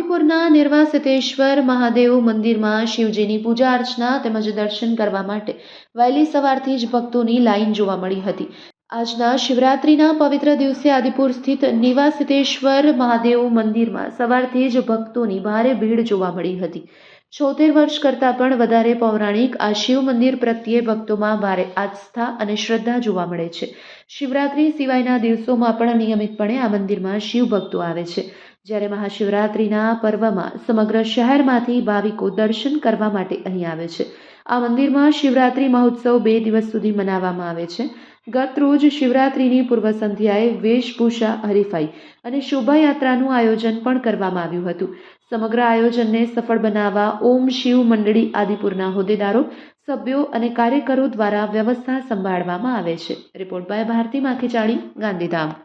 આદિપુરના નિર્વાસિતેશ્વર મહાદેવ મંદિરમાં શિવજીની પૂજા અર્ચના તેમજ દર્શન કરવા માટે વહેલી સવારથી જ ભક્તોની લાઈન જોવા મળી હતી. આજના શિવરાત્રિના પવિત્ર દિવસે આદિપુર સ્થિત નિવાસિતેશ્વર મહાદેવ મંદિરમાં સવારથી જ ભક્તોની ભારે ભીડ જોવા મળી હતી. 76 વર્ષ કરતાં પણ વધારે પૌરાણિક આ શિવ મંદિર પ્રત્યે ભક્તોમાં ભારે આસ્થા અને શ્રદ્ધા જોવા મળે છે. શિવરાત્રિ સિવાયના દિવસોમાં પણ નિયમિતપણે આ મંદિરમાં શિવ ભક્તો આવે છે. જ્યારે મહાશિવરાત્રિના પર્વમાં સમગ્ર શહેરમાંથી ભાવિકો દર્શન કરવા માટે અહીં આવે છે. આ મંદિરમાં શિવરાત્રિ મહોત્સવ 2 દિવસ સુધી મનાવવામાં આવે છે. ગત રોજ શિવરાત્રિની પૂર્વ સંધ્યાએ વેશભૂષા હરીફાઈ અને શોભાયાત્રાનું આયોજન પણ કરવામાં આવ્યું હતું. સમગ્ર આયોજનને સફળ બનાવવા ઓમ શિવ મંડળી આદિપુરના હોદ્દેદારો, સભ્યો અને કાર્યકરો દ્વારા વ્યવસ્થા સંભાળવામાં આવે છે. Report by Bharti Makhichali, Gandhidham.